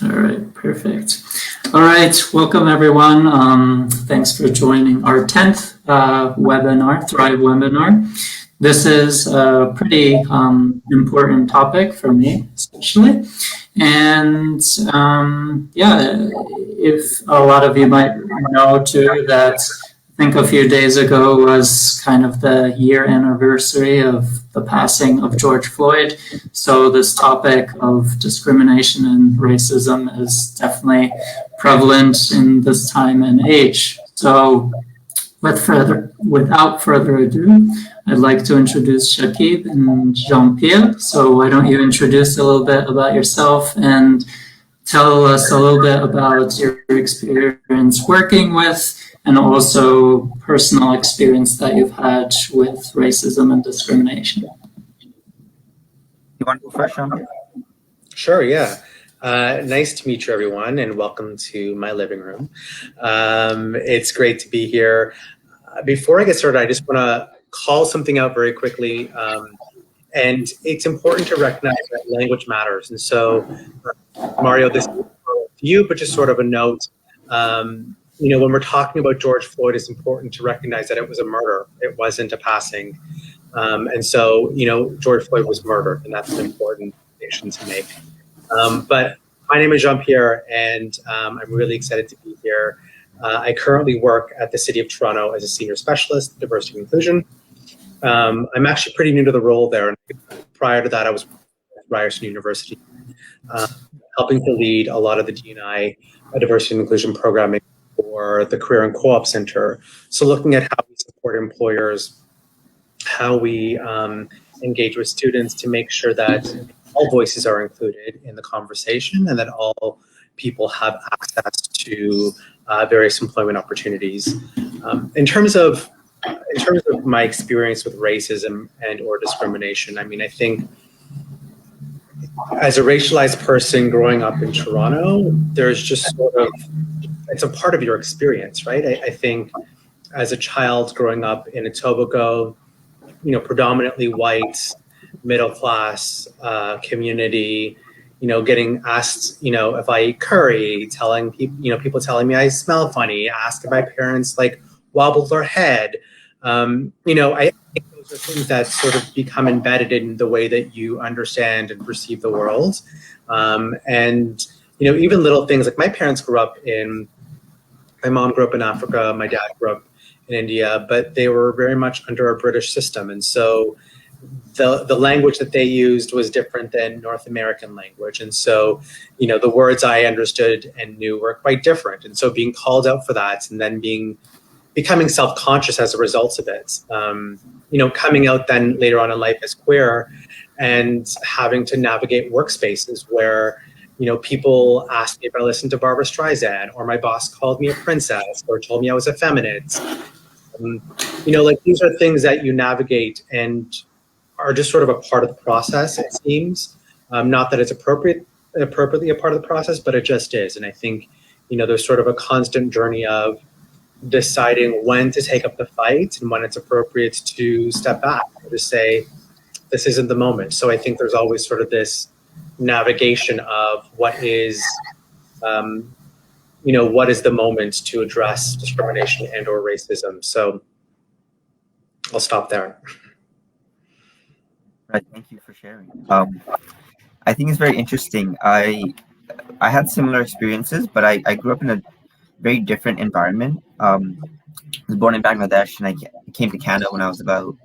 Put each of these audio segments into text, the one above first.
All right, perfect. All right, welcome everyone. Thanks for joining our 10th webinar, Thrive webinar. This is a pretty important topic for me, especially. And yeah, if a lot of you might know too that I think a few days ago was kind of the year anniversary of the passing of George Floyd. So this topic of discrimination and racism is definitely prevalent in this time and age. So without further ado, I'd like to introduce Shakib and Jean-Pierre. So why don't you introduce a little bit about yourself and tell us a little bit about your experience working with and also personal experience that you've had with racism and discrimination. You want to go first, Jean-Pierre? Sure, yeah. Nice to meet you, everyone, and welcome to my living room. It's great to be here. Before I get started, I just want to call something out very quickly. And it's important to recognize that language matters. And so, Mario, this is for you, but just sort of a note. When we're talking about George Floyd, it's important to recognize that it was a murder. It wasn't a passing. And so, George Floyd was murdered, and that's an important distinction to make. But my name is Jean-Pierre, and I'm really excited to be here. I currently work at the City of Toronto as a senior specialist, diversity and inclusion. I'm actually pretty new to the role there. Prior to that, I was at Ryerson University, helping to lead a lot of the D&I diversity and inclusion programming for the Career and Co-op Center. So looking at how we support employers, how we engage with students to make sure that all voices are included in the conversation and that all people have access to various employment opportunities. In terms of my experience with racism and or discrimination, I think as a racialized person growing up in Toronto, there's just sort of, it's a part of your experience, right? I think as a child growing up in Etobicoke, predominantly white, middle class community, getting asked, if I eat curry, telling people, people telling me I smell funny, ask if my parents wobble their head. I think those are things that sort of become embedded in the way that you understand and perceive the world. And even little things like my mom grew up in Africa, my dad grew up in India, but they were very much under a British system. And so the language that they used was different than North American language. And so, the words I understood and knew were quite different. And so being called out for that and then becoming self-conscious as a result of it, coming out then later on in life as queer and having to navigate workspaces where, people asked me if I listened to Barbara Streisand, or my boss called me a princess or told me I was effeminate. These are things that you navigate and are just sort of a part of the process, it seems. Not that it's appropriately a part of the process, but it just is. And I think, there's sort of a constant journey of deciding when to take up the fight and when it's appropriate to step back or to say, this isn't the moment. So I think there's always sort of this navigation of what is the moment to address discrimination and or racism. So I'll stop there. Right, thank you for sharing. I think it's very interesting. I had similar experiences, but I grew up in a very different environment. I was born in Bangladesh, and I came to Canada when I was about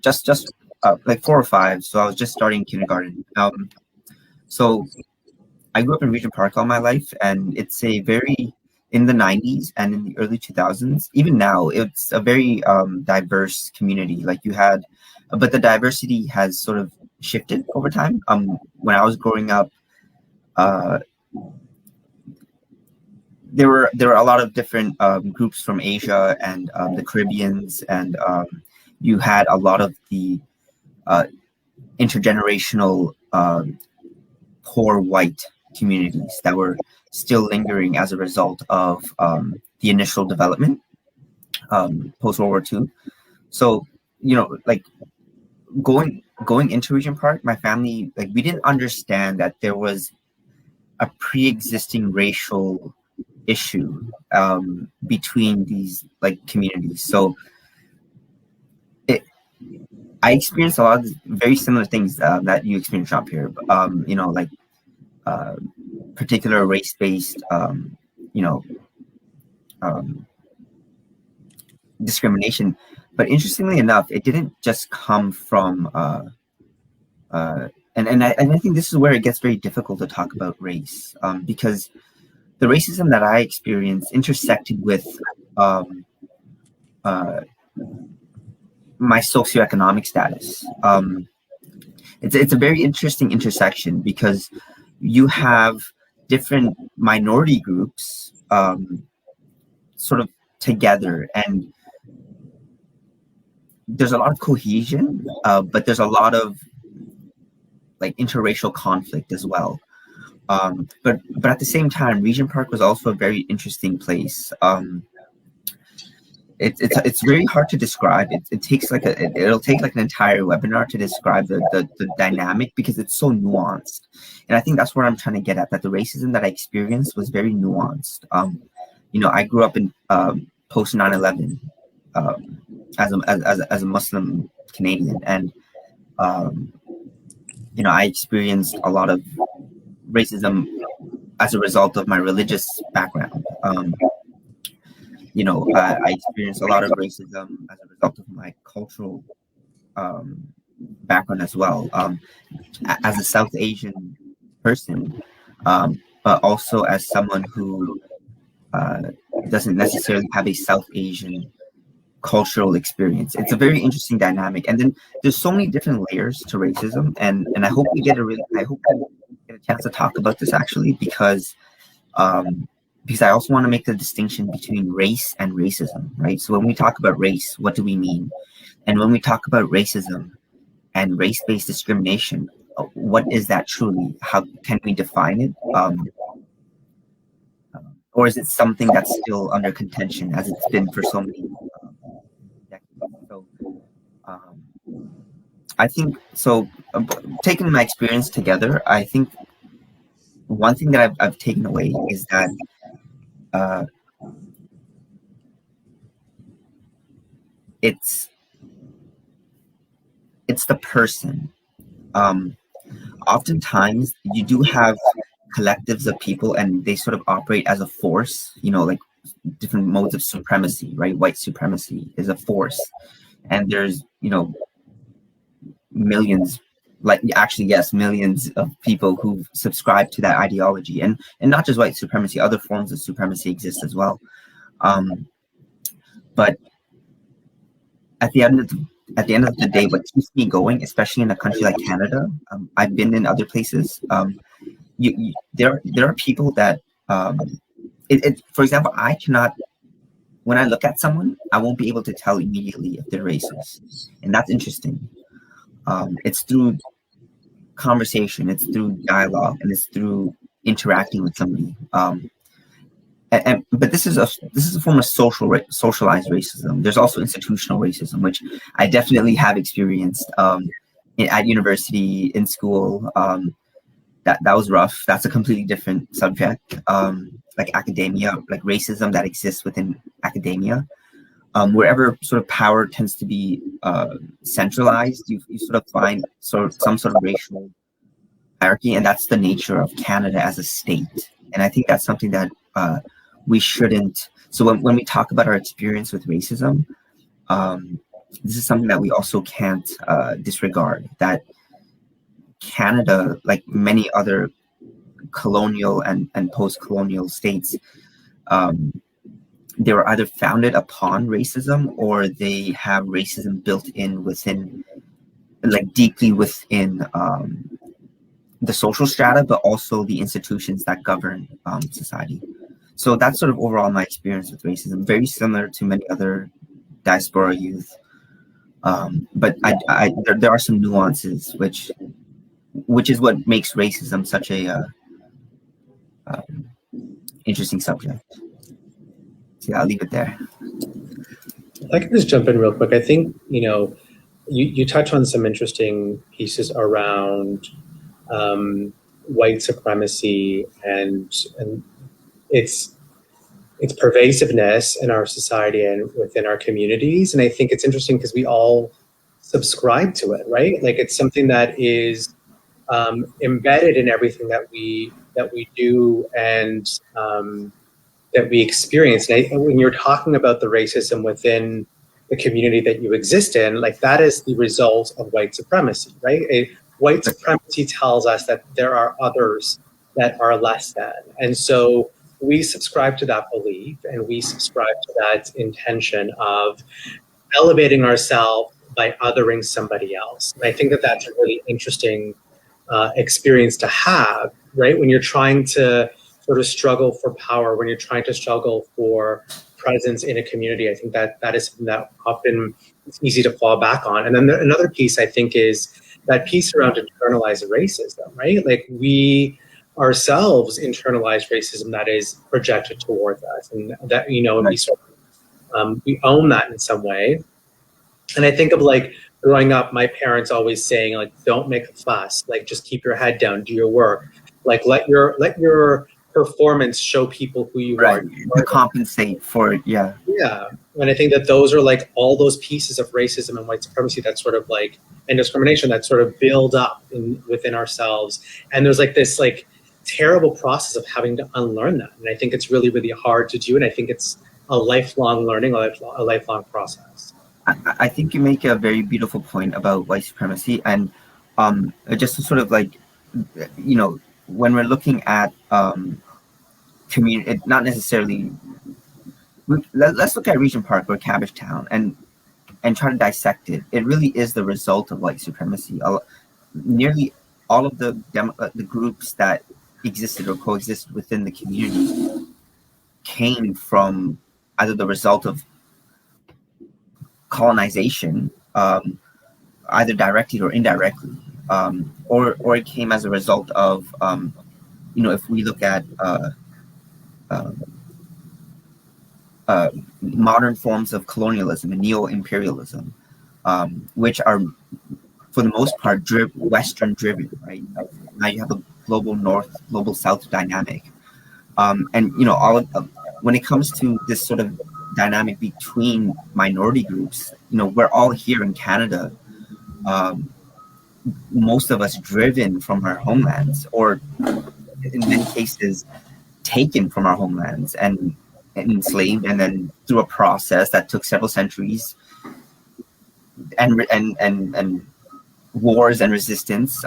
just 4 or 5. So I was just starting kindergarten. So I grew up in Regent Park all my life, and it's a very, in the 90s and in the early 2000s, even now, it's a very diverse community. But the diversity has sort of shifted over time. When I was growing up, there were a lot of different groups from Asia and the Caribbeans, and you had a lot of the intergenerational poor white communities that were still lingering as a result of the initial development post World War II. So going into Regent Park, my family we didn't understand that there was a pre-existing racial issue between these like communities. So I experienced a lot of very similar things that you experienced up here. You know, like particular race-based, you know, discrimination. But interestingly enough, it didn't just come from, and I think this is where it gets very difficult to talk about race, because the racism that I experienced intersected with my socioeconomic status. It's a very interesting intersection because you have different minority groups sort of together, and there's a lot of cohesion, but there's a lot of like interracial conflict as well. But at the same time, Regent Park was also a very interesting place. It's very hard to describe. It takes like it'll take like an entire webinar to describe the dynamic because it's so nuanced. And I think that's where I'm trying to get at, that the racism that I experienced was very nuanced. You know, I grew up in post 9/11 as a Muslim Canadian, and you know, I experienced a lot of racism as a result of my religious background. You know, I experienced a lot of racism as a result of my cultural background as well, as a South Asian person, but also as someone who doesn't necessarily have a South Asian cultural experience. It's a very interesting dynamic, and then there's so many different layers to racism, and I hope we get I hope we get a chance to talk about this actually, because I also want to make the distinction between race and racism, right? So when we talk about race, what do we mean? And when we talk about racism and race-based discrimination, what is that truly? How can we define it? Or is it something that's still under contention, as it's been for so many decades? So I think, so taking my experience together, I think one thing that I've taken away is that it's the person. Oftentimes you do have collectives of people, and they sort of operate as a force, you know, like different modes of supremacy, right? White supremacy is a force, and there's, you know, millions, like actually, yes, millions of people who subscribe to that ideology, and not just white supremacy, other forms of supremacy exist as well. But at the end of the day, what keeps me going, especially in a country like Canada, I've been in other places. There are people that, for example, I cannot, when I look at someone, I won't be able to tell immediately if they're racist, and that's interesting. It's through conversation, it's through dialogue, and it's through interacting with somebody. But this is a form of socialized racism. There's also institutional racism, which I definitely have experienced at university, in school. That was rough. That's a completely different subject. Like academia, like racism that exists within academia. Wherever sort of power tends to be centralized, you sort of find some sort of racial hierarchy, and that's the nature of Canada as a state. And I think that's something that we shouldn't. So when we talk about our experience with racism, this is something that we also can't disregard. That Canada, like many other colonial and post-colonial states, they were either founded upon racism, or they have racism built in within, like deeply within the social strata, but also the institutions that govern society. So that's sort of overall my experience with racism, very similar to many other diaspora youth. But there are some nuances, which is what makes racism such a interesting subject. So yeah, I'll leave it there. I can just jump in real quick. I think, you know, you touch on some interesting pieces around white supremacy and its pervasiveness in our society and within our communities. And I think it's interesting because we all subscribe to it, right? Like it's something that is embedded in everything that we do and that we experience. And when you're talking about the racism within the community that you exist in, like that is the result of white supremacy, right? White supremacy tells us that there are others that are less than. And so we subscribe to that belief and we subscribe to that intention of elevating ourselves by othering somebody else. And I think that that's a really interesting experience to have, right? When you're trying to sort of struggle for power, when you're trying to struggle for presence in a community, I think that that is something that often it's easy to fall back on. And then another piece I think is that piece around internalized racism, right? Like we ourselves internalize racism that is projected towards us, and that, you know, we sort of, we own that in some way. And I think of like growing up, my parents always saying like, don't make a fuss, like just keep your head down, do your work, like let your performance show people who you are. To compensate for it, yeah. Yeah. And I think that those are like all those pieces of racism and white supremacy that sort of like, and discrimination that sort of build up within ourselves. And there's like this like terrible process of having to unlearn that. And I think it's really, really hard to do. And I think it's a lifelong learning, a lifelong process. I think you make a very beautiful point about white supremacy, and just to sort of like, you know, when we're looking at community, not necessarily. Let's look at Regent Park or Cabbage Town and try to dissect it. It really is the result of white supremacy. Nearly all of the groups that existed or coexisted within the community came from either the result of colonization, either directly or indirectly, or it came as a result of, you know, if we look at modern forms of colonialism and neo-imperialism, which are, for the most part, Western driven, right? Now you have a global North, global South dynamic, and you know, when it comes to this sort of dynamic between minority groups, you know, we're all here in Canada, most of us driven from our homelands, or in many cases taken from our homelands and enslaved, and then through a process that took several centuries and wars and resistance,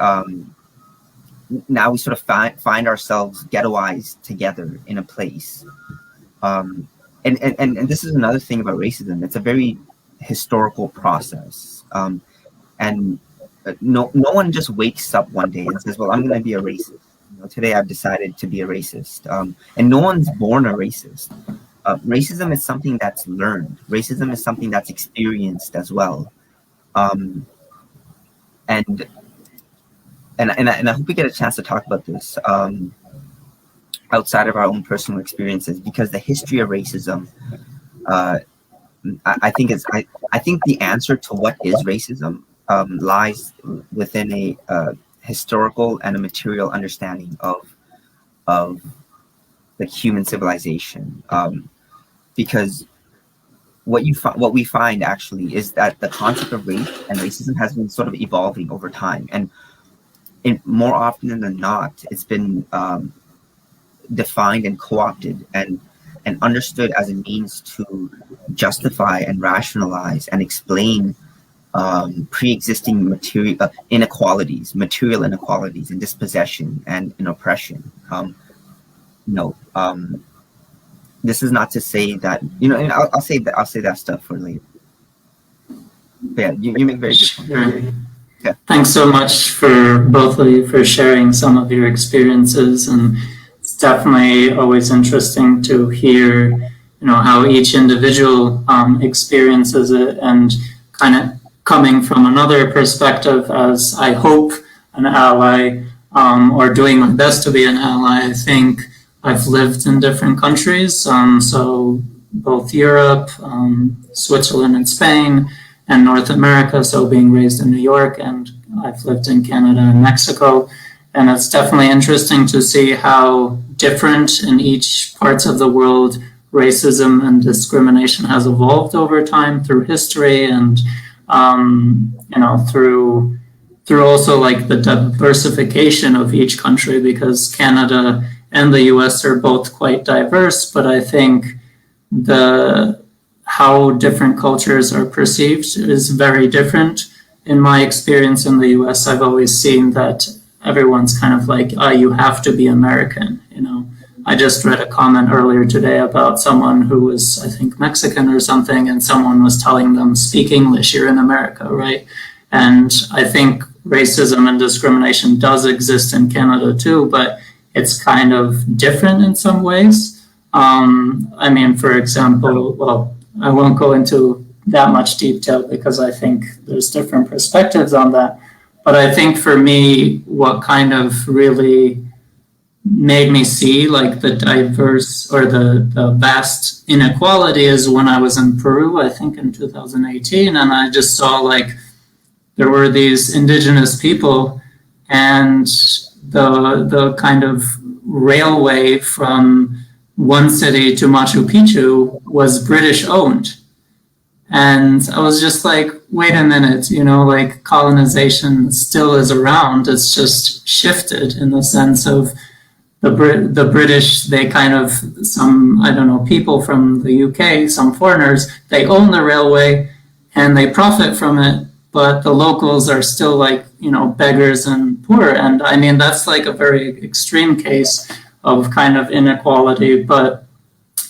now we sort of find ourselves ghettoized together in a place. And this is another thing about racism. It's a very historical process. And no one just wakes up one day and says, well, I'm going to be a racist. You know, today I've decided to be a racist. And no one's born a racist. Racism is something that's learned. Racism is something that's experienced as well. And I hope we get a chance to talk about this outside of our own personal experiences, because the history of racism, I think the answer to what is racism lies within a historical and a material understanding of the human civilization, because what we find actually is that the concept of race and racism has been sort of evolving over time, and more often than not, it's been defined and co-opted and understood as a means to justify and rationalize and explain pre-existing material inequalities and dispossession and oppression. This is not to say that, you know, and I'll say that stuff for later. But yeah, you make very good points. Sure. Yeah. Thanks so much for both of you for sharing some of your experiences, and it's definitely always interesting to hear, you know, how each individual experiences it, and kind of coming from another perspective as, I hope, an ally, or doing my best to be an ally. I think I've lived in different countries, so both Europe, Switzerland and Spain, and North America, so being raised in New York, and I've lived in Canada and Mexico. And it's definitely interesting to see how different in each parts of the world racism and discrimination has evolved over time through history and through also like the diversification of each country, because Canada and the US are both quite diverse, but I think the how different cultures are perceived is very different. In my experience in the US, I've always seen that everyone's kind of like, oh, you have to be American, you know. I just read a comment earlier today about someone who was, I think, Mexican or something, and someone was telling them, speak English, you're in America, right? And I think racism and discrimination does exist in Canada too, but it's kind of different in some ways. I mean, for example, well, I won't go into that much detail because I think there's different perspectives on that. But I think for me, what kind of really made me see like the diverse or the vast inequality is when I was in Peru, I think in 2018, and I just saw like there were these indigenous people, and the kind of railway from one city to Machu Picchu was British owned. And I was just like, wait a minute, you know, like colonization still is around. It's just shifted in the sense of the British, they kind of, some, I don't know, people from the UK, some foreigners, they own the railway and they profit from it, but the locals are still like, you know, beggars and poor. And I mean, that's like a very extreme case of kind of inequality, but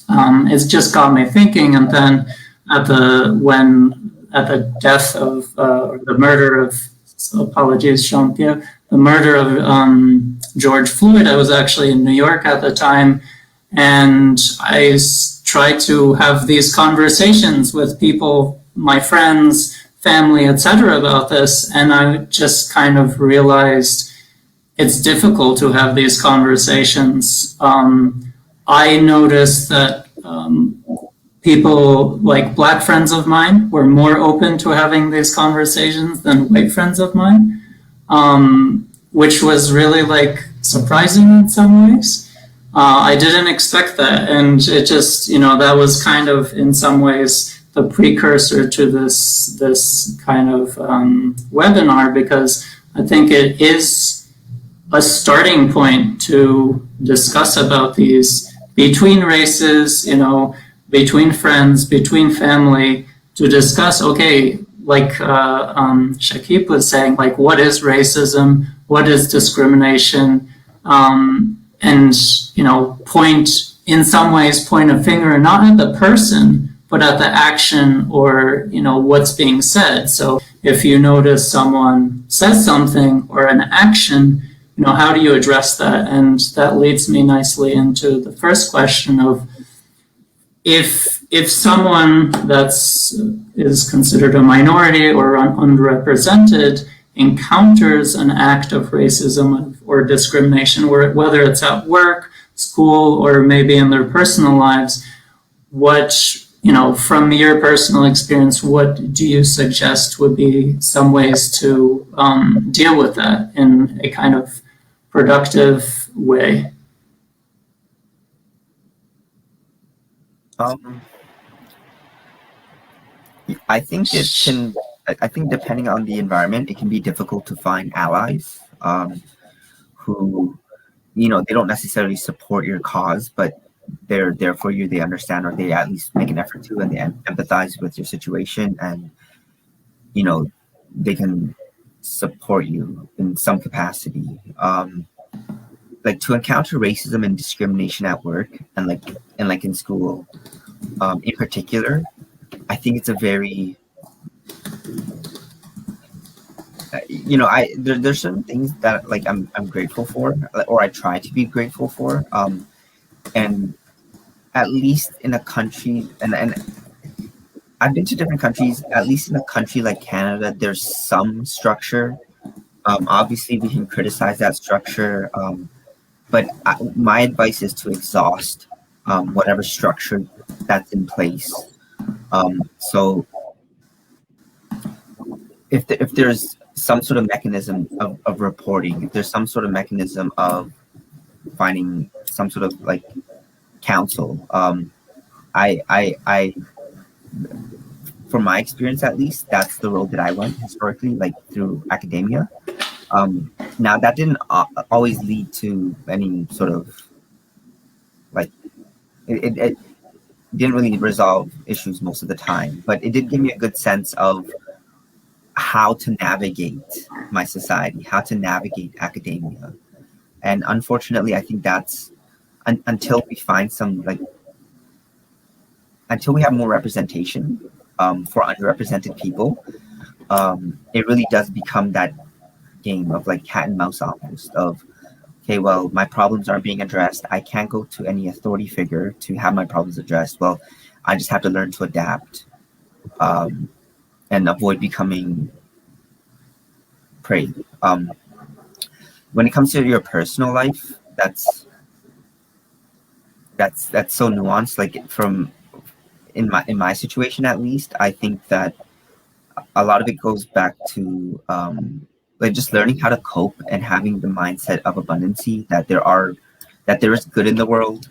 it's just got me thinking. And then at the death of, or the murder of, so apologies, Jean-Pierre, the murder of George Floyd, I was actually in New York at the time, and I tried to have these conversations with people, my friends, family, etc., about this, and I just kind of realized it's difficult to have these conversations. I noticed that people like Black friends of mine were more open to having these conversations than white friends of mine, which was really like surprising in some ways. I didn't expect that, and it just, you know, that was kind of in some ways the precursor to this kind of webinar, because I think it is a starting point to discuss about these between races, you know, between friends, between family, to discuss, okay, like Shakib was saying, like, what is racism? What is discrimination? And, you know, in some ways, point a finger, not at the person, but at the action or, you know, what's being said. So if you notice someone says something or an action, you know, how do you address that? And that leads me nicely into the first question of, if someone is considered a minority or underrepresented encounters an act of racism or discrimination, whether it's at work, school, or maybe in their personal lives, what, you know, from your personal experience, what do you suggest would be some ways to deal with that in a kind of productive way? I think I think depending on the environment, it can be difficult to find allies who, you know, they don't necessarily support your cause, but they're there for you. They understand, or they at least make an effort to, and they empathize with your situation, and, you know, they can support you in some capacity. Like to encounter racism and discrimination at work and like in school, in particular, I think it's a very, you know, there's certain things that like I'm grateful for, or I try to be grateful for, and at least in a country, and I've been to different countries. At least in a country like Canada, there's some structure. Obviously, we can criticize that structure, but my advice is to exhaust whatever structure that's in place. So if there's some sort of mechanism of reporting, if there's some sort of mechanism of finding some sort of like counsel, I from my experience at least, that's the road that I went historically, like through academia. Now that didn't always lead to any sort of like it didn't really resolve issues most of the time, but it did give me a good sense of how to navigate my society, how to navigate academia. And unfortunately, I think that's until we find some like until we have more representation for underrepresented people, it really does become that game of like cat and mouse almost of, okay, well, my problems aren't being addressed. I can't go to any authority figure to have my problems addressed. Well, I just have to learn to adapt and avoid becoming prey. When it comes to your personal life, that's so nuanced. Like from in my situation at least, I think that a lot of it goes back to like just learning how to cope and having the mindset of abundancy, that there is good in the world,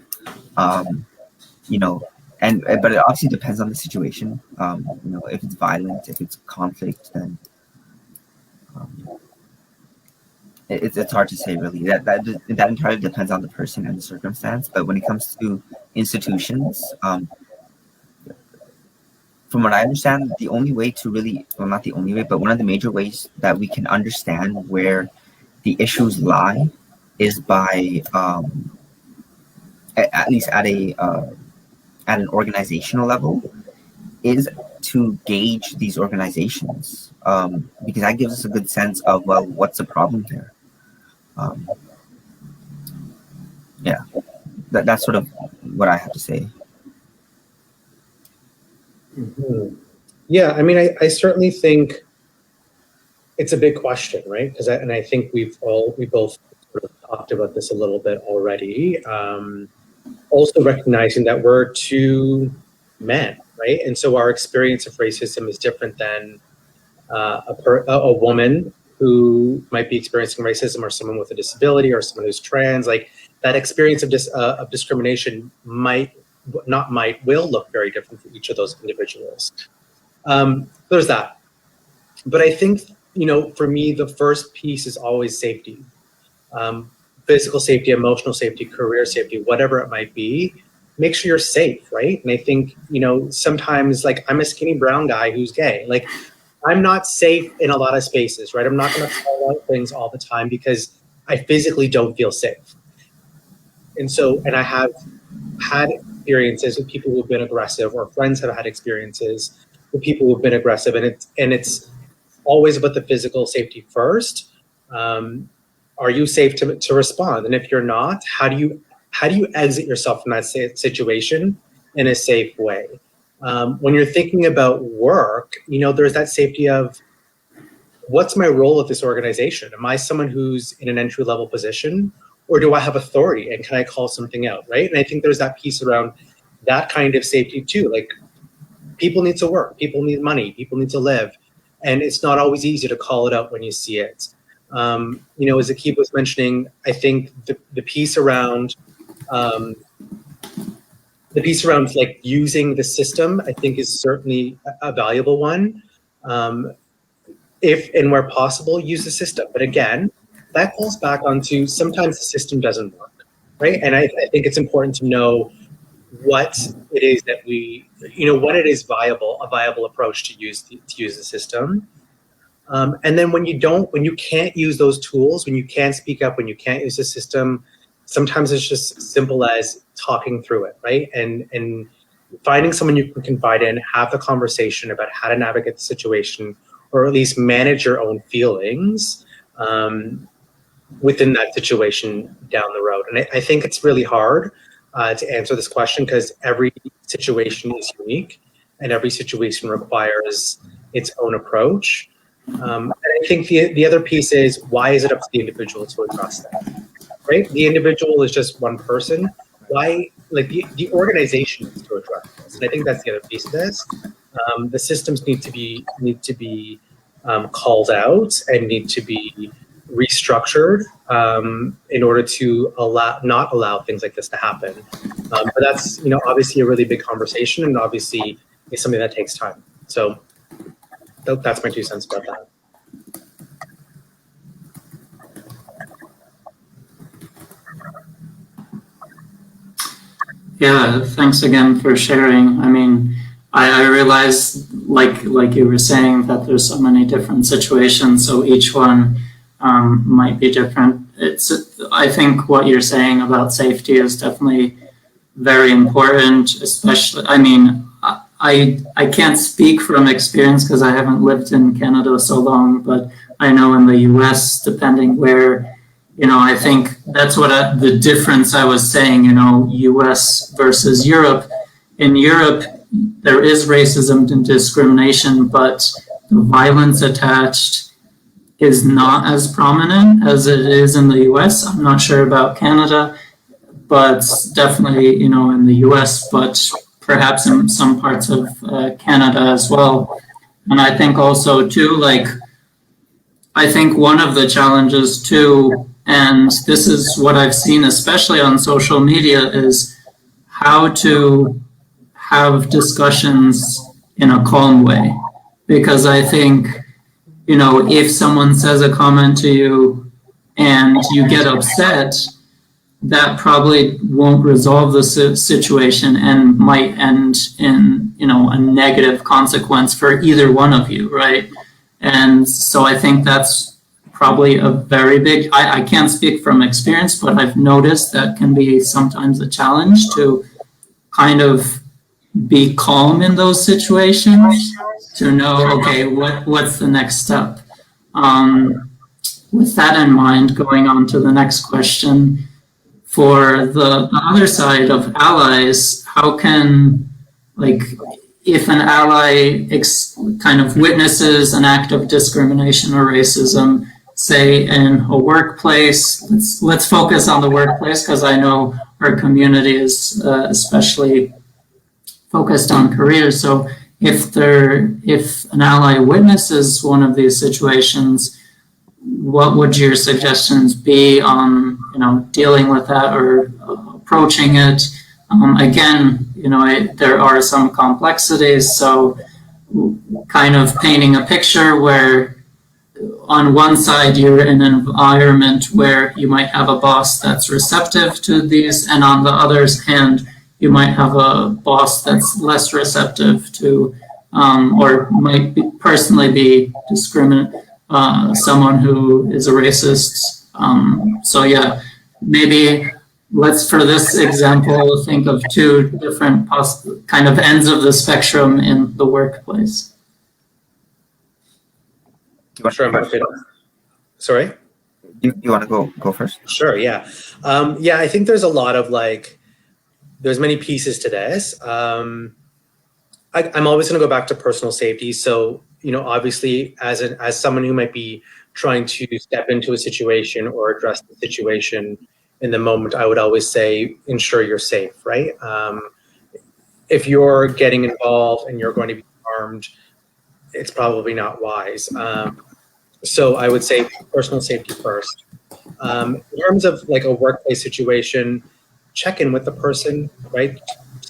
you know, but it obviously depends on the situation. You know, if it's violent, if it's conflict, then it's hard to say really. That entirely depends on the person and the circumstance. But when it comes to institutions, from what I understand, the only way to really, well, not the only way, but one of the major ways that we can understand where the issues lie is by, at least at an organizational level, is to gauge these organizations, because that gives us a good sense of, well, what's the problem here? Yeah, that's sort of what I have to say. Mm-hmm. Yeah, I mean, I certainly think it's a big question, right? Because I think we both sort of talked about this a little bit already. Also recognizing that we're two men, right? And so our experience of racism is different than a woman who might be experiencing racism, or someone with a disability, or someone who's trans. Like that experience of discrimination will look very different for each of those individuals. There's that. But I think, you know, for me, the first piece is always safety. Physical safety, emotional safety, career safety, whatever it might be. Make sure you're safe, right? And I think, you know, sometimes, like, I'm a skinny brown guy who's gay. Like, I'm not safe in a lot of spaces, right? I'm not going to call out things all the time because I physically don't feel safe. And so, and I have had experiences with people who've been aggressive, or friends have had experiences with people who've been aggressive, and it's always about the physical safety first. Are you safe to respond? And if you're not, how do you exit yourself from that situation in a safe way? When you're thinking about work, you know, there's that safety of, what's my role at this organization? Am I someone who's in an entry-level position, or do I have authority, and can I call something out, right? And I think there's that piece around that kind of safety too. Like, people need to work, people need money, people need to live, and it's not always easy to call it out when you see it. You know, as Akib was mentioning, I think the piece around like using the system, I think, is certainly a valuable one. If and where possible, use the system. But again, that falls back onto, sometimes the system doesn't work, right? And I think it's important to know what it is that what it is a viable approach to use the system. And then when you can't use those tools, when you can't speak up, when you can't use the system, sometimes it's just simple as talking through it, right? And finding someone you can confide in, have the conversation about how to navigate the situation, or at least manage your own feelings within that situation down the road. And I think it's really hard to answer this question, because every situation is unique and every situation requires its own approach. And I think the other piece is, why is it up to the individual to address that, right? The individual is just one person. Why, like the organization needs to address this. And I think that's the other piece of this. The systems need to be called out and need to be restructured in order to not allow things like this to happen. But that's obviously a really big conversation, and obviously it's something that takes time. So that's my 2 cents about that. Yeah, thanks again for sharing. I mean, I realize, like you were saying, that there's so many different situations, so each one might be different. I think what you're saying about safety is definitely very important, especially, I mean, I can't speak from experience because I haven't lived in Canada so long, but I know in the US, depending where, I think that's what the difference I was saying, US versus Europe. In Europe, there is racism and discrimination, but the violence attached is not as prominent as it is in the US. I'm not sure about Canada, but definitely, in the US, but perhaps in some parts of Canada as well. And I think also, too, I think one of the challenges, too, and this is what I've seen, especially on social media, is how to have discussions in a calm way. Because I think, if someone says a comment to you and you get upset, that probably won't resolve the situation and might end in, a negative consequence for either one of you, right? And so I think that's probably a very big, I can't speak from experience, but I've noticed that can be sometimes a challenge to kind of be calm in those situations, to know, okay, what's the next step? With that in mind, going on to the next question, for the other side of allies, how can, if an ally kind of witnesses an act of discrimination or racism, say in a workplace, let's focus on the workplace because I know our community is especially focused on careers. So if an ally witnesses one of these situations, what would your suggestions be on dealing with that or approaching it? Again, there are some complexities, so kind of painting a picture where on one side you're in an environment where you might have a boss that's receptive to these, and on the other's hand you might have a boss that's less receptive to or might personally be someone who is a racist. So yeah, maybe let's, for this example, think of 2 different kind of ends of the spectrum in the workplace. Sure, sorry? You want to go first? Sure, yeah. I think there's a lot of there's many pieces to this. I'm always going to go back to personal safety. So, obviously, as someone who might be trying to step into a situation or address the situation in the moment, I would always say, ensure you're safe, right? If you're getting involved and you're going to be harmed, it's probably not wise. So I would say personal safety first. In terms of a workplace situation, check in with the person, right?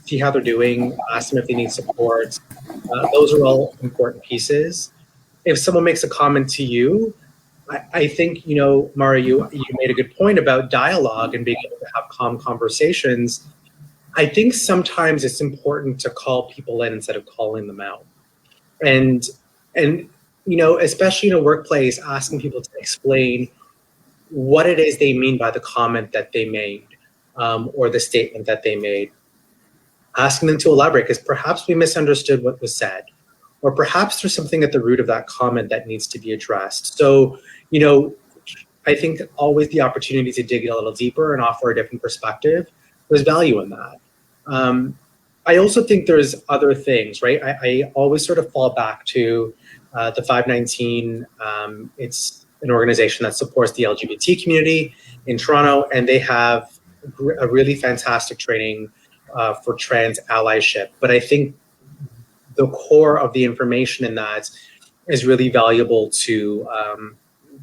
See how they're doing, ask them if they need support. Those are all important pieces. If someone makes a comment to you, I think, Mara, you made a good point about dialogue and being able to have calm conversations. I think sometimes it's important to call people in instead of calling them out. And especially in a workplace, asking people to explain what it is they mean by the comment that they made or the statement that they made. Asking them to elaborate, because perhaps we misunderstood what was said, or perhaps there's something at the root of that comment that needs to be addressed. So, I think always the opportunity to dig a little deeper and offer a different perspective, there's value in that. I also think there's other things, right? I always sort of fall back to the 519. It's an organization that supports the LGBT community in Toronto, and they have a really fantastic training for trans allyship. But I think the core of the information in that is really valuable to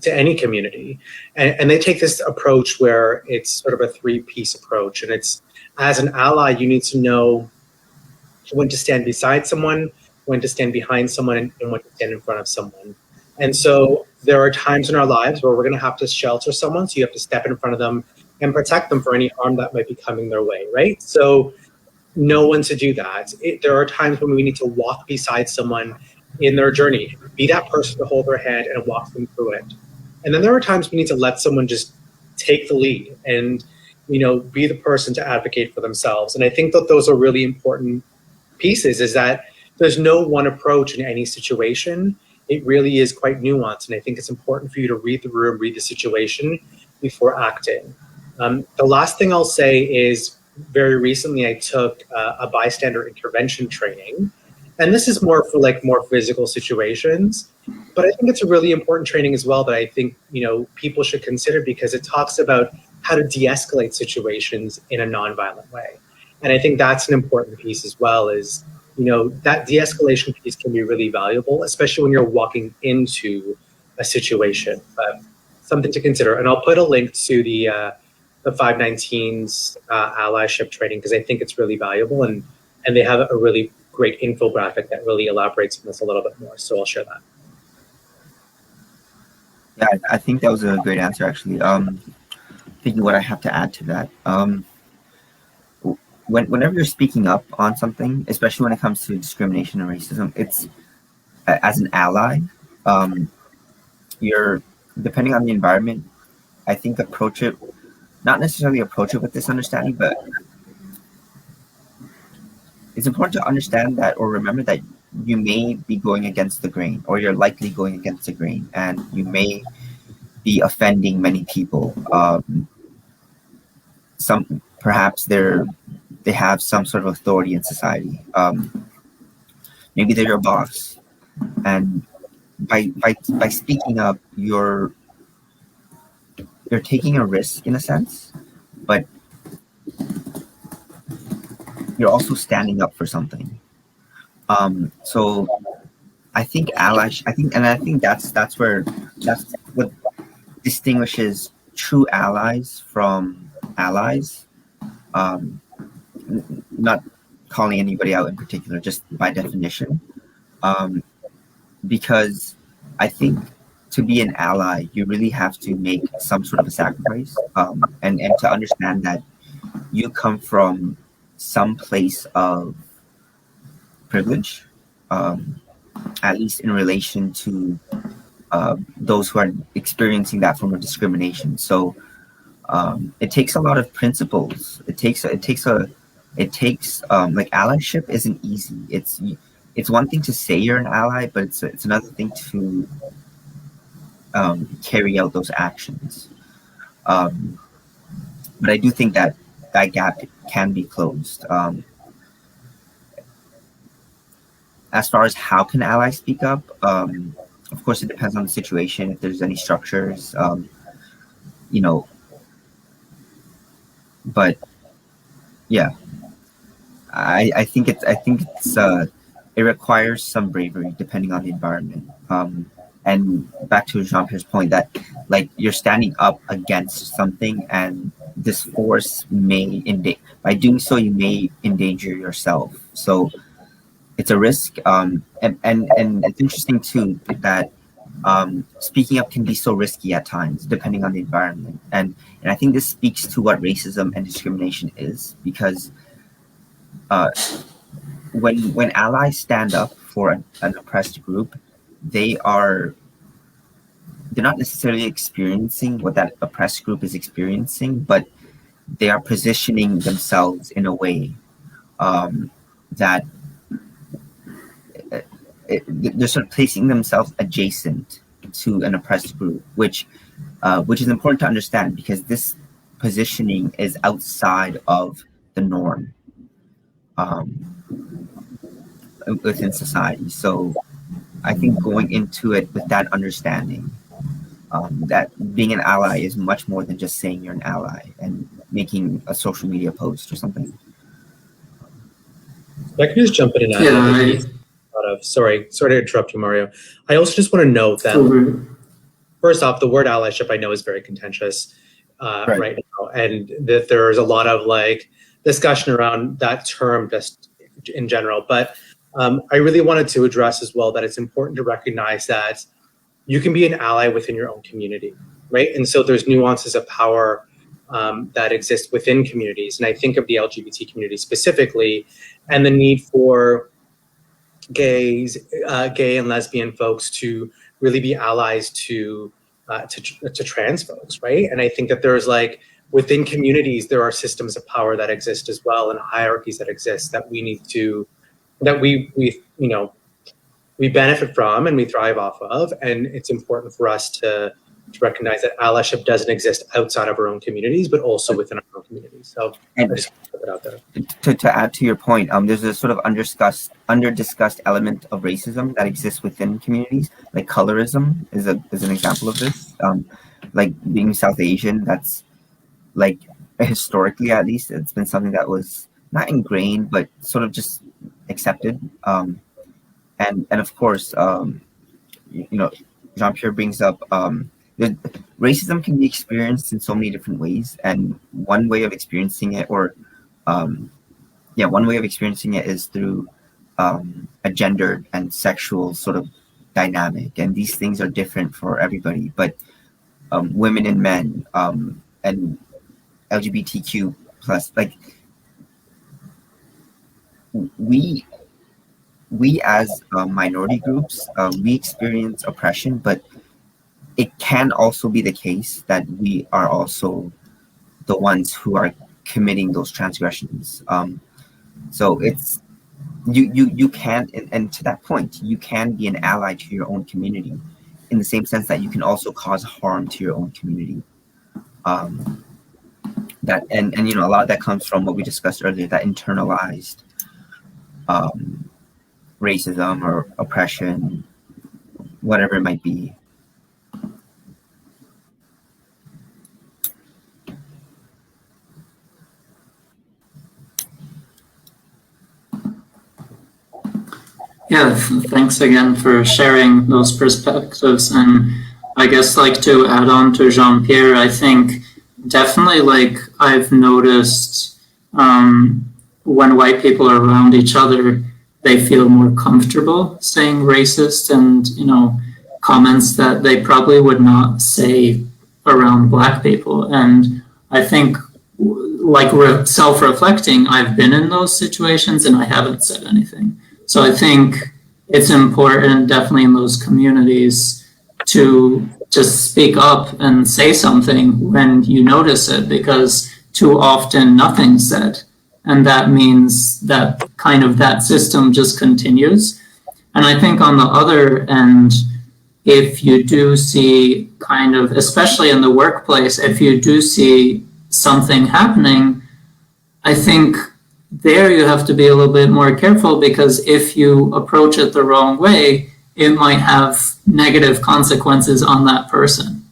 any community. And they take this approach where it's sort of a three-piece approach. And it's, as an ally, you need to know when to stand beside someone, when to stand behind someone, and when to stand in front of someone. And so there are times in our lives where we're going to have to shelter someone. So you have to step in front of them and protect them for any harm that might be coming their way, right? So know when to do that. There are times when we need to walk beside someone in their journey, be that person to hold their hand and walk them through it. And then there are times we need to let someone just take the lead and, be the person to advocate for themselves. And I think that those are really important pieces, is that there's no one approach in any situation. It really is quite nuanced. And I think it's important for you to read the room, read the situation before acting. The last thing I'll say is, very recently I took a bystander intervention training. And this is more for more physical situations, but I think it's a really important training as well that I think, people should consider, because it talks about how to de-escalate situations in a nonviolent way. And I think that's an important piece as well, is, that de-escalation piece can be really valuable, especially when you're walking into a situation. Something to consider. And I'll put a link to the 519's allyship training, because I think it's really valuable, and they have a really great infographic that really elaborates on this a little bit more. So I'll share that. Yeah, I think that was a great answer, actually. Thinking what I have to add to that. Whenever you're speaking up on something, especially when it comes to discrimination and racism, it's, as an ally, you're, depending on the environment, I think not necessarily approach it with this understanding, but it's important to understand that, or remember that you may be going against the grain, or you're likely going against the grain, and you may be offending many people. Perhaps they have some sort of authority in society. Maybe they're your boss, and by speaking up, you're taking a risk in a sense, but you're also standing up for something. So I think that's what distinguishes true allies from allies. Not calling anybody out in particular, just by definition. Because I think to be an ally, you really have to make some sort of a sacrifice, and to understand that you come from some place of privilege, at least in relation to those who are experiencing that form of discrimination. So it takes a lot of principles. It takes allyship isn't easy. It's one thing to say you're an ally, but it's another thing to carry out those actions. But I do think that gap can be closed. As far as how can allies speak up, of course, it depends on the situation. If there's any structures, but yeah, I think it requires some bravery depending on the environment. And back to Jean-Pierre's point that you're standing up against something, and this force by doing so you may endanger yourself. So it's a risk, and it's interesting too that speaking up can be so risky at times depending on the environment, and I think this speaks to what racism and discrimination is, because when allies stand up for an oppressed group, they're not necessarily experiencing what that oppressed group is experiencing, but they are positioning themselves in a way that they're sort of placing themselves adjacent to an oppressed group, which is important to understand, because this positioning is outside of the norm within society. So I think going into it with that understanding, that being an ally is much more than just saying you're an ally and making a social media post or something. I can just jump in and add of, sorry to interrupt you, Mario. I also just want to note that, first off, the word allyship I know is very contentious right now, and that there's a lot of discussion around that term just in general. But I really wanted to address as well that it's important to recognize that you can be an ally within your own community, right? And so there's nuances of power that exist within communities. And I think of the LGBT community specifically and the need for gay and lesbian folks to really be allies to trans folks, right? And I think that there's within communities, there are systems of power that exist as well and hierarchies that exist that we need to, that we benefit from and we thrive off of. And it's important for us to recognize that allyship doesn't exist outside of our own communities, but also within our own communities. So I just want to put that out there. To add to your point, there's a sort of under-discussed element of racism that exists within communities. Like colorism is an example of this. Like being South Asian, that's historically at least, it's been something that was not ingrained, but sort of just accepted. And of course, Jean-Pierre brings up racism can be experienced in so many different ways, and one way of experiencing it, is through a gendered and sexual sort of dynamic, and these things are different for everybody. But women and men and LGBTQ plus, we as minority groups, we experience oppression, but it can also be the case that we are also the ones who are committing those transgressions. So it's you can, and to that point, you can be an ally to your own community, in the same sense that you can also cause harm to your own community. That and a lot of that comes from what we discussed earlier, that internalized racism or oppression, whatever it might be. Yeah, thanks again for sharing those perspectives. And I guess to add on to Jean-Pierre, I think definitely I've noticed when white people are around each other, they feel more comfortable saying racist and, comments that they probably would not say around Black people. And I think self-reflecting, I've been in those situations and I haven't said anything. So I think it's important, definitely in those communities, to just speak up and say something when you notice it, because too often nothing's said. And that means that that system just continues. And I think on the other end, if you do see especially in the workplace, if you do see something happening, I think there you have to be a little bit more careful, because if you approach it the wrong way, it might have negative consequences on that person.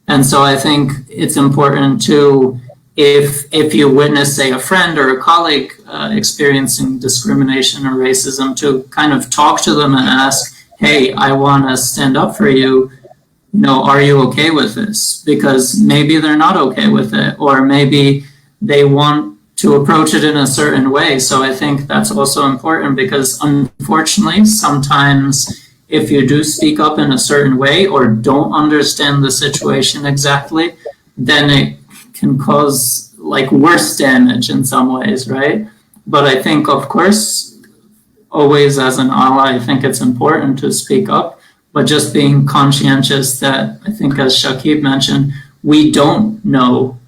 And so I think it's important to, if you witness, say, a friend or a colleague experiencing discrimination or racism, to talk to them and ask, hey, I want to stand up for you. Are you okay with this? Because maybe they're not okay with it, or maybe they want to approach it in a certain way. So I think that's also important, because unfortunately, sometimes if you do speak up in a certain way or don't understand the situation exactly, then it can cause worse damage in some ways, right? But I think, of course, always as an ally, I think it's important to speak up, but just being conscientious that, I think as Shakib mentioned, we don't know,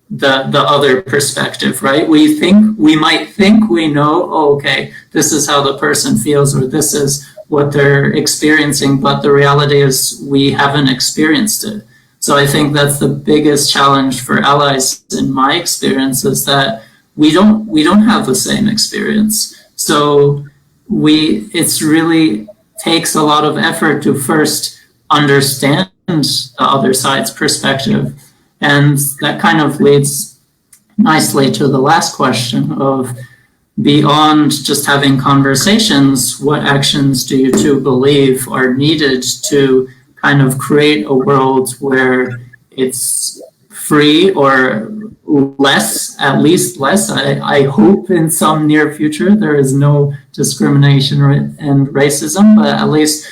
the other perspective, right? We might think we know, okay, this is how the person feels, or this is what they're experiencing, but the reality is we haven't experienced it. So I think that's the biggest challenge for allies, in my experience, is that we don't have the same experience. So it's really takes a lot of effort to first understand the other side's perspective. And that leads nicely to the last question of, beyond just having conversations, what actions do you two believe are needed to kind of create a world where it's free or less, at least less? I hope in some near future there is no discrimination and racism, but at least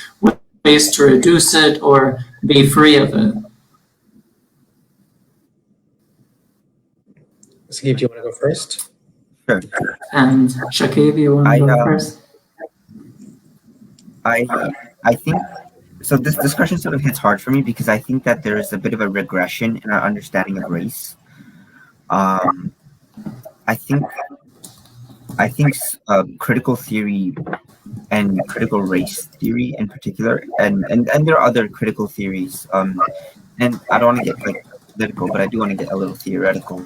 ways to reduce it or be free of it. Steve, do you want to go first? Sure. And Shakib, you want to go first? I think so. This discussion sort of hits hard for me because I think that there is a bit of a regression in our understanding of race. I think critical theory and critical race theory in particular, and there are other critical theories. And I don't want to get like political, but I do want to get a little theoretical.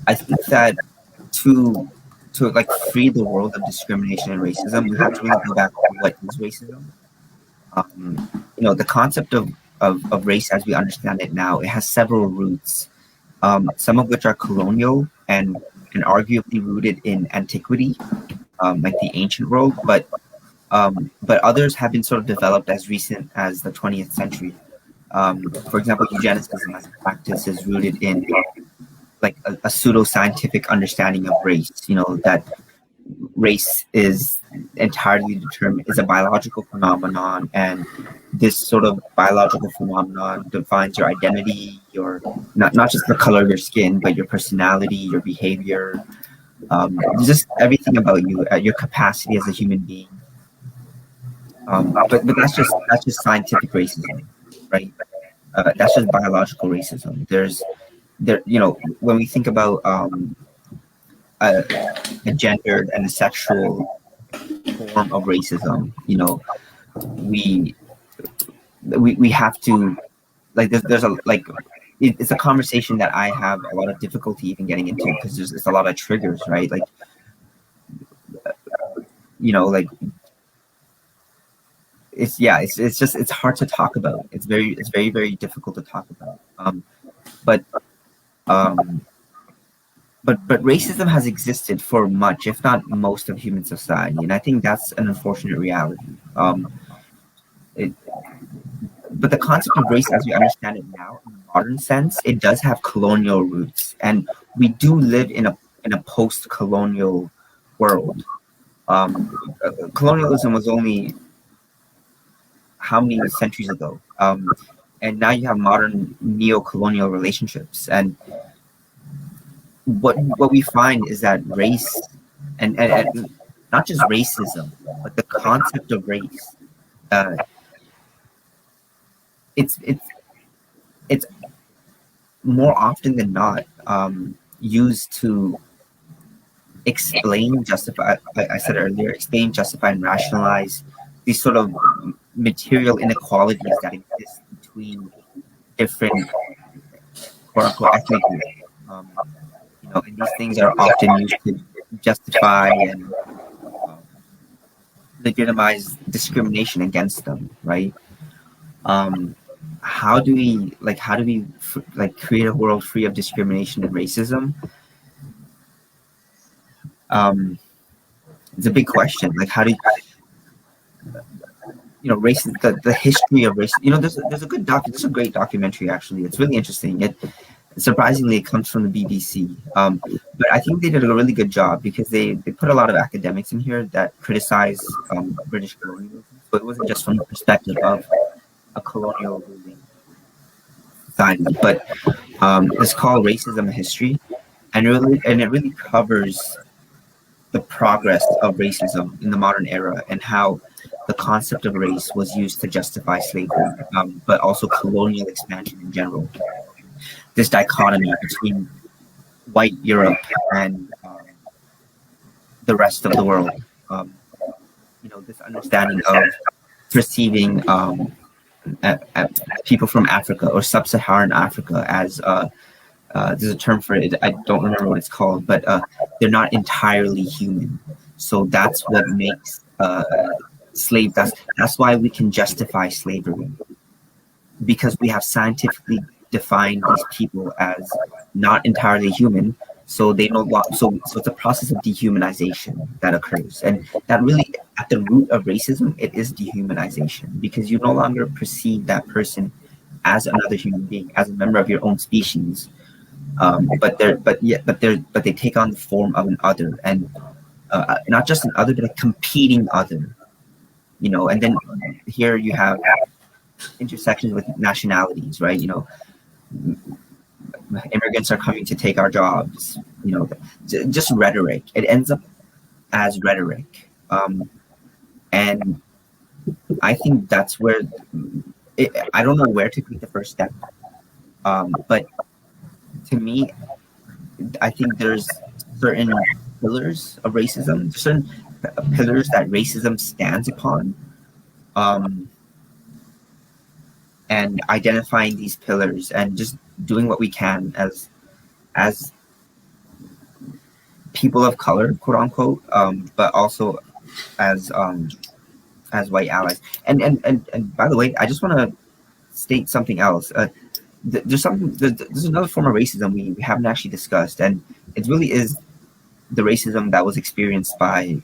I think that to like free the world of discrimination and racism, we have to really go back to what is racism. The concept of race as we understand it now, it has several roots, some of which are colonial and arguably rooted in antiquity, like the ancient world, but others have been sort of developed as recent as the 20th century. For example, eugenicism as a practice is rooted in like a pseudo-scientific understanding of race, that race is entirely determined, is a biological phenomenon, and this sort of biological phenomenon defines your identity, your not just the color of your skin, but your personality, your behavior, just everything about you, your capacity as a human being. But that's just scientific racism, right? That's just biological racism. When we think about a gendered and a sexual form of racism, we have to like there's a like it's a conversation that I have a lot of difficulty even getting into because there's a lot of triggers, right? Like it's hard to talk about. It's very very difficult to talk about. But racism has existed for much, if not most, of human society, and I think that's an unfortunate reality. But the concept of race, as we understand it now, in a modern sense, it does have colonial roots, and we do live in a post-colonial world. Colonialism was only how many centuries ago? And now you have modern neo-colonial relationships, and what we find is that race and not just racism, but the concept of race, it's more often than not used to explain, justify. I said earlier, explain, justify, and rationalize these sort of material inequalities that exist between different quote-unquote ethnic groups. And these things are often used to justify and legitimize discrimination against them, right? How do we create a world free of discrimination and racism? It's a big question. Like, how do race, the history of race? There's a great documentary actually. It's really interesting. Surprisingly, it comes from the BBC, but I think they did a really good job because they put a lot of academics in here that criticize British colonialism. So it wasn't just from the perspective of a colonial ruling society, but it's called Racism: A History, and it really covers the progress of racism in the modern era and how the concept of race was used to justify slavery, but also colonial expansion in general. This dichotomy between white Europe and the rest of the world. This understanding of perceiving people from Africa or sub-Saharan Africa as there's a term for it. I don't remember what it's called, but they're not entirely human. So that's what makes slave. That's why we can justify slavery, because we have scientifically defined these people as not entirely human. So they no longer, so it's a process of dehumanization that occurs, and that really at the root of racism, it is dehumanization, because you no longer perceive that person as another human being, as a member of your own species, but they take on the form of an other, and not just an other, but a competing other, you know. And then here you have intersections with nationalities, right? You know, immigrants are coming to take our jobs, you know, just rhetoric. It ends up as rhetoric, and I think that's where I don't know where to take the first step, but to me, I think there's certain pillars of racism, certain pillars that racism stands upon, and identifying these pillars and just doing what we can as people of color, quote unquote, but also as white allies. And by the way, I just want to state something else. There's another form of racism we haven't actually discussed, and it really is the racism that was experienced by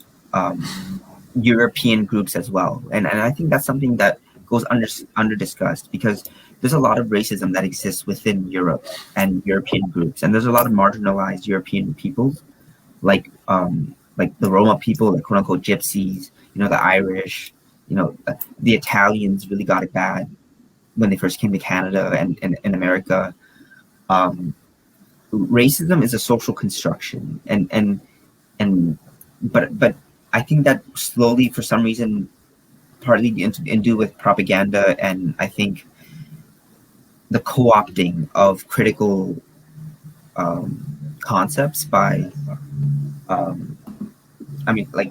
European groups as well. And I think that's something that goes under discussed, because there's a lot of racism that exists within Europe and European groups, and there's a lot of marginalized European peoples, like the Roma people, like quote unquote gypsies, you know, the Irish, you know, the Italians really got it bad when they first came to Canada and in America. Racism is a social construction, but I think that slowly, for some reason, partly in due with propaganda, and I think the co-opting of critical concepts by like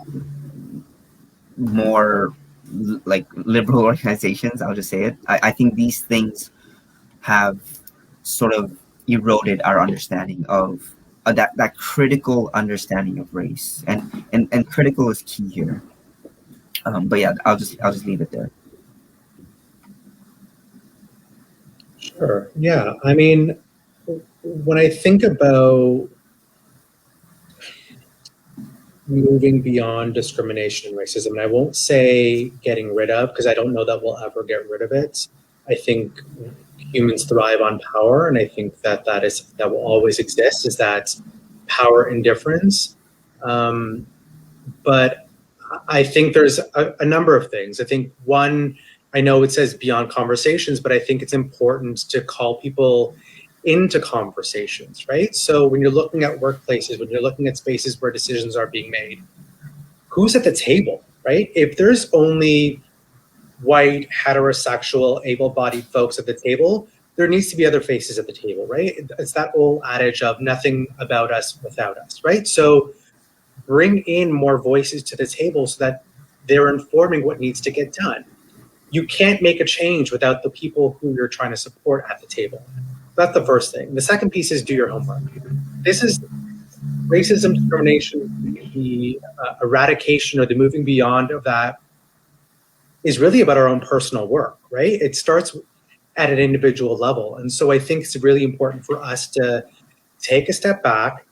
more like liberal organizations, I'll just say it. I think these things have sort of eroded our understanding of that critical understanding of race, and critical is key here. But yeah, I'll just leave it there. Sure. Yeah. I mean, when I think about moving beyond discrimination and racism, and I won't say getting rid of, because I don't know that we'll ever get rid of it. I think humans thrive on power, and I think that will always exist, is that power indifference. But I think there's a number of things. I think one, I know it says beyond conversations, but I think it's important to call people into conversations, right? So when you're looking at workplaces, when you're looking at spaces where decisions are being made, who's at the table, right? If there's only white, heterosexual, able-bodied folks at the table, there needs to be other faces at the table, right? It's that old adage of nothing about us without us, right? So bring in more voices to the table so that they're informing what needs to get done. You can't make a change without the people who you're trying to support at the table. That's the first thing. The second piece is do your homework. This is racism, discrimination, the eradication or the moving beyond of that is really about our own personal work, right? It starts at an individual level. And so I think it's really important for us to take a step back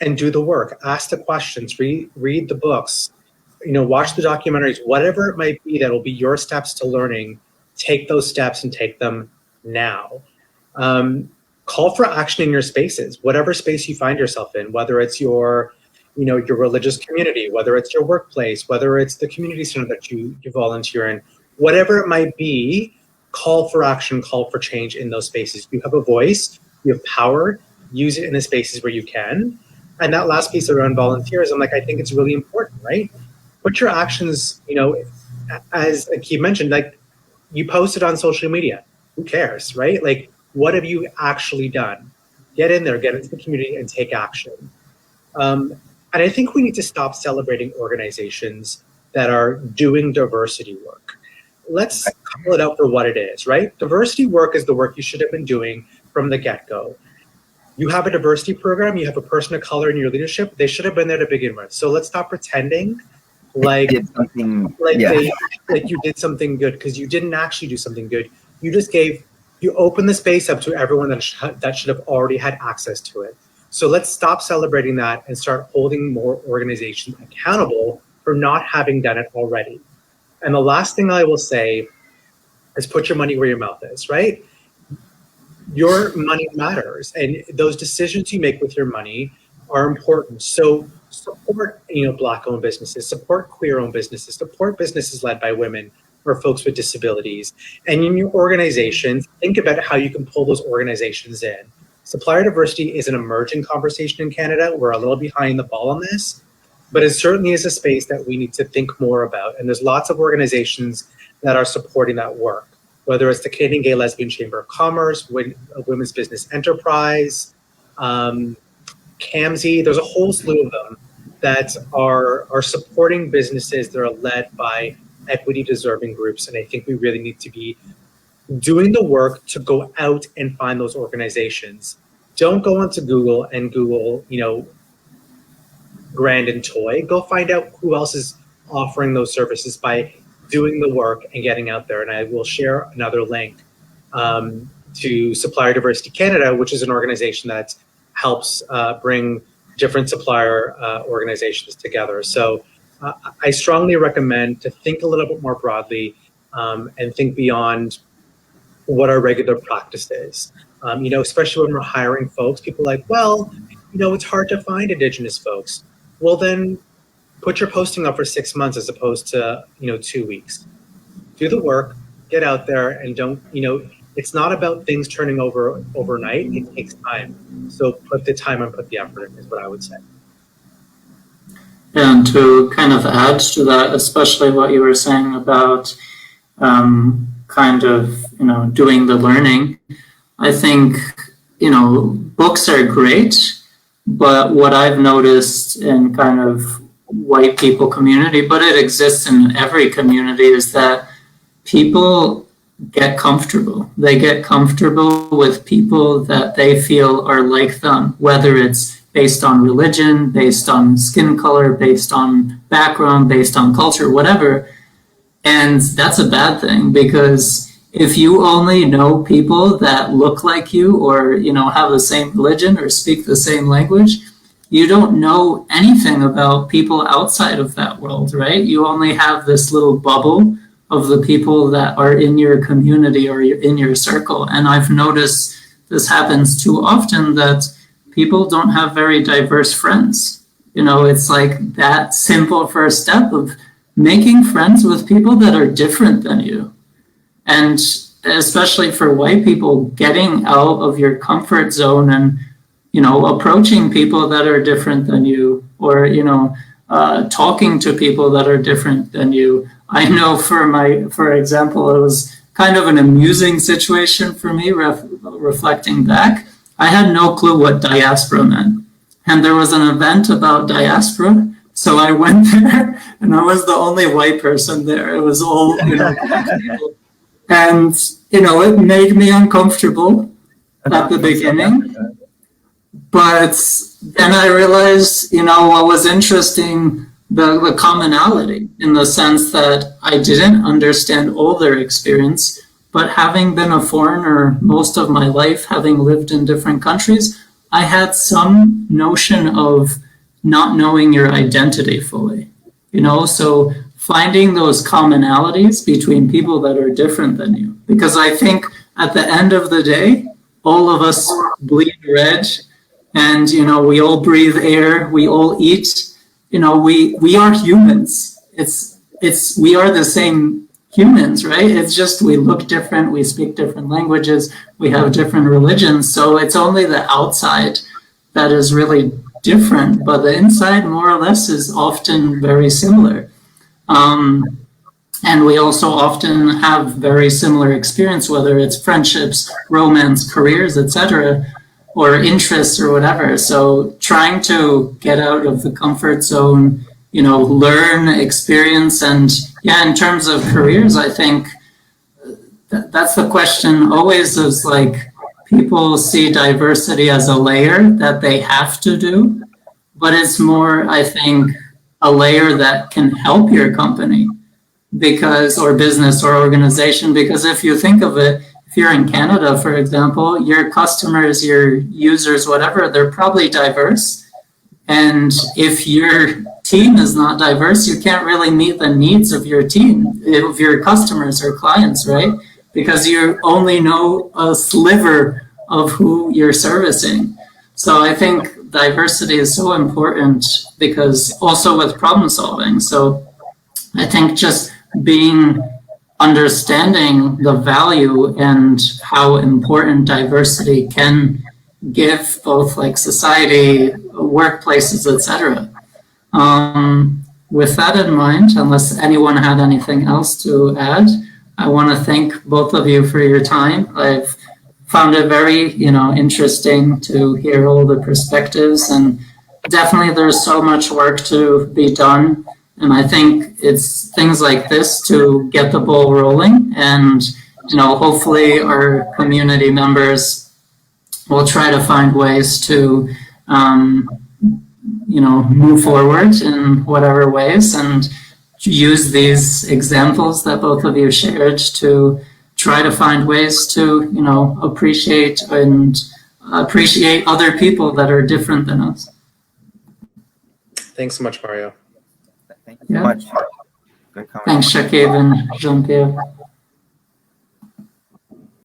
and do the work, ask the questions, read the books, watch the documentaries, whatever it might be that will be your steps to learning. Take those steps and take them now. Call for action in your spaces, whatever space you find yourself in, whether it's your religious community, whether it's your workplace, whether it's the community center that you volunteer in, whatever it might be, call for action, call for change in those spaces. You have a voice, you have power, use it in the spaces where you can. And that last piece around volunteerism, I think it's really important, right? Put your actions, as Keith mentioned, you posted on social media. Who cares, right? What have you actually done? Get in there, get into the community and take action. And I think we need to stop celebrating organizations that are doing diversity work. Let's call it out for what it is, right? Diversity work is the work you should have been doing from the get-go. You have a diversity program, you have a person of color in your leadership, they should have been there to begin with. So let's stop pretending you did something good, because you didn't actually do something good. You opened the space up to everyone that should have already had access to it. So let's stop celebrating that and start holding more organizations accountable for not having done it already. And the last thing I will say is put your money where your mouth is, right? Your money matters, and those decisions you make with your money are important. So support, Black-owned businesses, support queer-owned businesses, support businesses led by women or folks with disabilities. And in your organizations, think about how you can pull those organizations in. Supplier diversity is an emerging conversation in Canada. We're a little behind the ball on this, but it certainly is a space that we need to think more about. And there's lots of organizations that are supporting that work, whether it's the Canadian Gay Lesbian Chamber of Commerce, Women's Business Enterprise, CAMSI. There's a whole slew of them that are supporting businesses that are led by equity deserving groups. And I think we really need to be doing the work to go out and find those organizations. Don't go onto Google and Google, Grand and Toy. Go find out who else is offering those services by doing the work and getting out there. And I will share another link to Supplier Diversity Canada, which is an organization that helps bring different supplier organizations together. So I strongly recommend to think a little bit more broadly and think beyond what our regular practice is. Especially when we're hiring folks, people are like, well, it's hard to find Indigenous folks. Well, then put your posting up for 6 months as opposed to, 2 weeks. Do the work, get out there, and don't, it's not about things turning over overnight. It takes time. So put the time and put the effort in is what I would say. And to kind of add to that, especially what you were saying about doing the learning, I think, books are great, but what I've noticed in kind of white people community, but it exists in every community, is that people get comfortable. They get comfortable with people that they feel are like them, whether it's based on religion, based on skin color, based on background, based on culture, whatever. And that's a bad thing, because if you only know people that look like you or, have the same religion or speak the same language, you don't know anything about people outside of that world, right? You only have this little bubble of the people that are in your community or in your circle. And I've noticed this happens too often, that people don't have very diverse friends. It's like that simple first step of making friends with people that are different than you. And especially for white people, getting out of your comfort zone and, approaching people that are different than you, or, talking to people that are different than you. I know for example, it was kind of an amusing situation for me, reflecting back. I had no clue what diaspora meant. And there was an event about diaspora. So I went there and I was the only white person there. It was all, people. And, it made me uncomfortable at the beginning. But then I realized, what was interesting, the commonality, in the sense that I didn't understand all their experience, but having been a foreigner most of my life, having lived in different countries, I had some notion of not knowing your identity fully, so finding those commonalities between people that are different than you. Because I think at the end of the day, all of us bleed red, and, we all breathe air, we all eat, we are humans. We are the same humans, right? It's just we look different, we speak different languages, we have different religions. So it's only the outside that is really different, but the inside more or less is often very similar. And we also often have very similar experience, whether it's friendships, romance, careers, etc., or interests or whatever. So trying to get out of the comfort zone, learn, experience. And in terms of careers, I think that's the question always, is like, people see diversity as a layer that they have to do, but it's more, I think, a layer that can help your company or business or organization. Because if you think of it, if if you're in Canada, for example, your customers, your users, whatever, they're probably diverse. And if your team is not diverse, you can't really meet the needs of your team, of your customers or clients, right? Because you only know a sliver of who you're servicing. So I think diversity is so important because also with problem solving. So I think just understanding the value and how important diversity can give both like society, workplaces, etc. With that in mind, unless anyone had anything else to add, I want to thank both of you for your time. I've found it very, interesting to hear all the perspectives, and definitely there's so much work to be done. And I think it's things like this to get the ball rolling, and hopefully our community members will try to find ways to move forward in whatever ways, and use these examples that both of you shared to try to find ways to appreciate other people that are different than us. Thanks so much, Mario. Thank you so much. Good comment. Thanks, Shakib and Jean-Pierre.